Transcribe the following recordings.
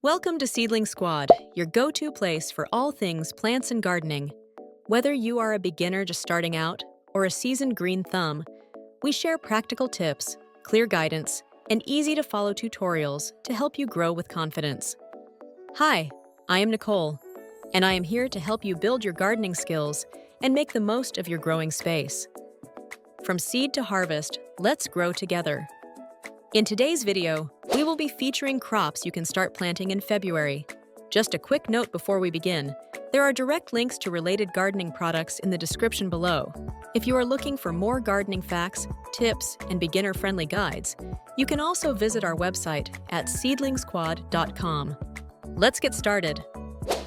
Welcome to Seedling Squad, your go-to place for all things plants and gardening. Whether you are a beginner just starting out or a seasoned green thumb, we share practical tips, clear guidance, and easy-to-follow tutorials to help you grow with confidence. Hi, I am Nicole, and I am here to help you build your gardening skills and make the most of your growing space. From seed to harvest, let's grow together. In today's video, we will be featuring crops you can start planting in February. Just a quick note before we begin, there are direct links to related gardening products in the description below. If you are looking for more gardening facts, tips, and beginner-friendly guides, you can also visit our website at seedlingsquad.com. Let's get started.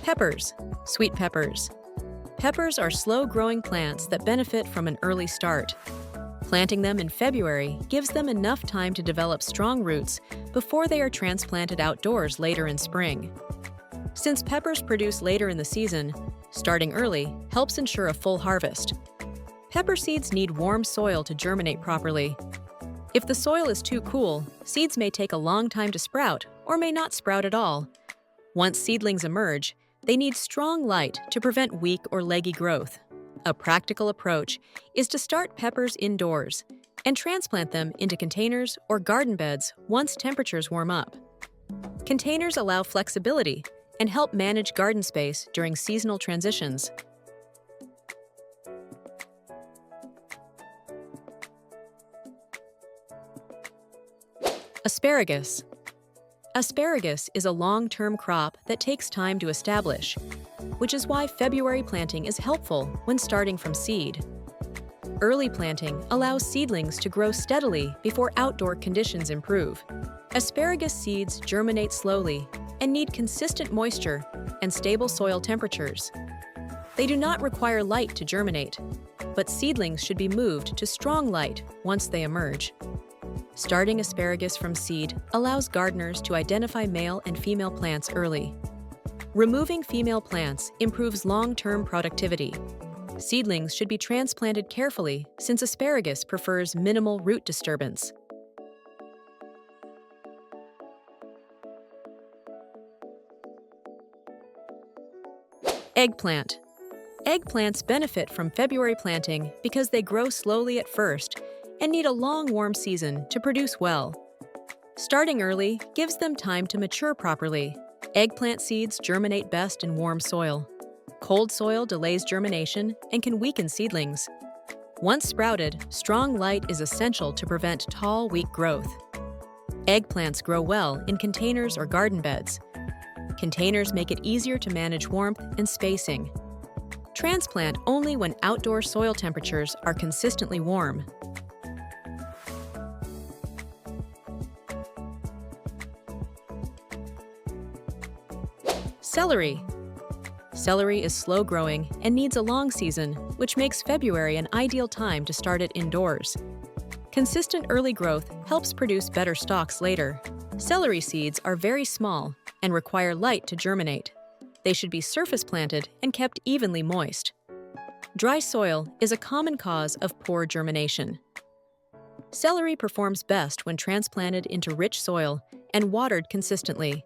Peppers, sweet peppers. Peppers are slow-growing plants that benefit from an early start. Planting them in February gives them enough time to develop strong roots before they are transplanted outdoors later in spring. Since peppers produce later in the season, starting early helps ensure a full harvest. Pepper seeds need warm soil to germinate properly. If the soil is too cool, seeds may take a long time to sprout or may not sprout at all. Once seedlings emerge, they need strong light to prevent weak or leggy growth. A practical approach is to start peppers indoors and transplant them into containers or garden beds once temperatures warm up. Containers allow flexibility and help manage garden space during seasonal transitions. Asparagus. Asparagus is a long-term crop that takes time to establish, which is why February planting is helpful when starting from seed. Early planting allows seedlings to grow steadily before outdoor conditions improve. Asparagus seeds germinate slowly and need consistent moisture and stable soil temperatures. They do not require light to germinate, but seedlings should be moved to strong light once they emerge. Starting asparagus from seed allows gardeners to identify male and female plants early. Removing female plants improves long-term productivity. Seedlings should be transplanted carefully since asparagus prefers minimal root disturbance. Eggplant. Eggplants benefit from February planting because they grow slowly at first and need a long warm season to produce well. Starting early gives them time to mature properly. Eggplant seeds germinate best in warm soil. Cold soil delays germination and can weaken seedlings. Once sprouted, strong light is essential to prevent tall, weak growth. Eggplants grow well in containers or garden beds. Containers make it easier to manage warmth and spacing. Transplant only when outdoor soil temperatures are consistently warm. Celery. Celery is slow-growing and needs a long season, which makes February an ideal time to start it indoors. Consistent early growth helps produce better stalks later. Celery seeds are very small and require light to germinate. They should be surface planted and kept evenly moist. Dry soil is a common cause of poor germination. Celery performs best when transplanted into rich soil and watered consistently.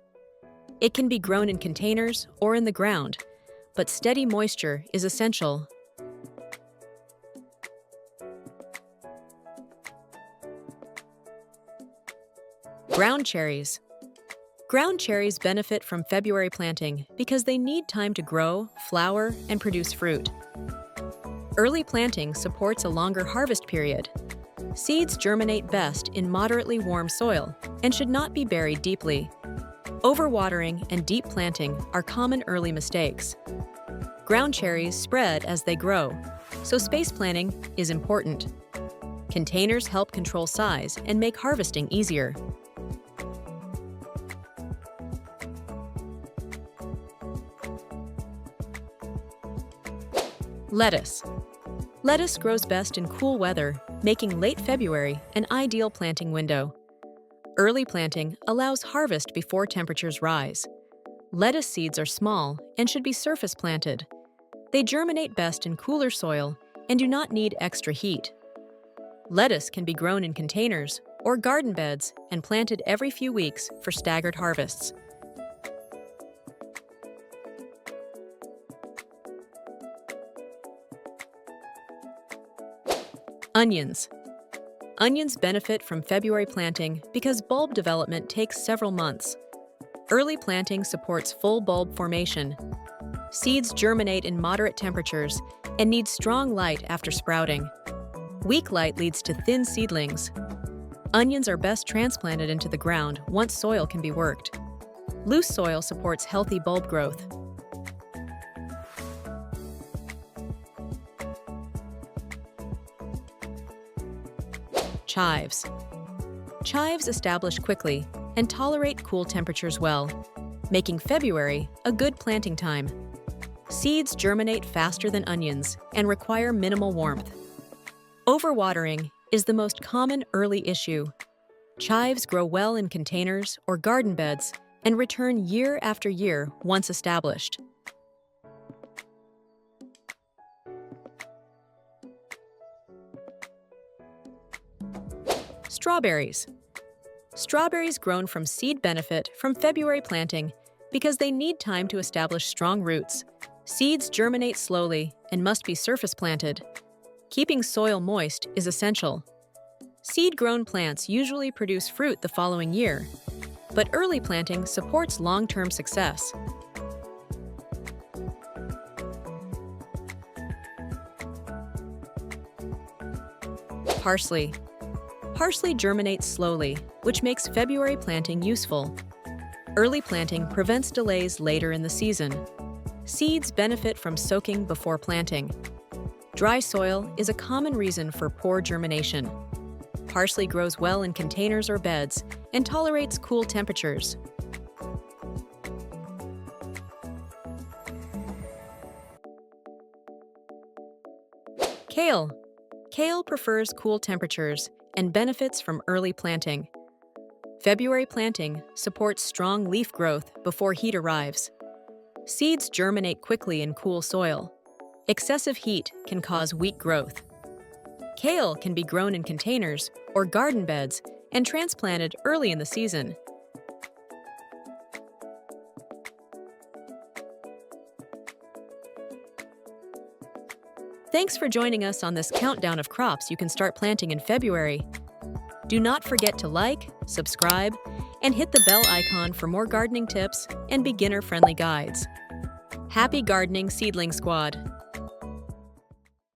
It can be grown in containers or in the ground, but steady moisture is essential. Ground cherries. Ground cherries benefit from February planting because they need time to grow, flower, and produce fruit. Early planting supports a longer harvest period. Seeds germinate best in moderately warm soil and should not be buried deeply. Overwatering and deep planting are common early mistakes. Ground cherries spread as they grow, so space planning is important. Containers help control size and make harvesting easier. Lettuce. Lettuce grows best in cool weather, making late February an ideal planting window. Early planting allows harvest before temperatures rise. Lettuce seeds are small and should be surface planted. They germinate best in cooler soil and do not need extra heat. Lettuce can be grown in containers or garden beds and planted every few weeks for staggered harvests. Onions. Onions benefit from February planting because bulb development takes several months. Early planting supports full bulb formation. Seeds germinate in moderate temperatures and need strong light after sprouting. Weak light leads to thin seedlings. Onions are best transplanted into the ground once soil can be worked. Loose soil supports healthy bulb growth. Chives. Chives establish quickly and tolerate cool temperatures well, making February a good planting time. Seeds germinate faster than onions and require minimal warmth. Overwatering is the most common early issue. Chives grow well in containers or garden beds and return year after year once established. Strawberries. Strawberries grown from seed benefit from February planting because they need time to establish strong roots. Seeds germinate slowly and must be surface planted. Keeping soil moist is essential. Seed-grown plants usually produce fruit the following year, but early planting supports long-term success. Parsley. Parsley germinates slowly, which makes February planting useful. Early planting prevents delays later in the season. Seeds benefit from soaking before planting. Dry soil is a common reason for poor germination. Parsley grows well in containers or beds and tolerates cool temperatures. Kale. Kale prefers cool temperatures and benefits from early planting. February planting supports strong leaf growth before heat arrives. Seeds germinate quickly in cool soil. Excessive heat can cause weak growth. Kale can be grown in containers or garden beds and transplanted early in the season. Thanks for joining us on this countdown of crops you can start planting in February. Do not forget to like, subscribe, and hit the bell icon for more gardening tips and beginner-friendly guides. Happy gardening, Seedling Squad!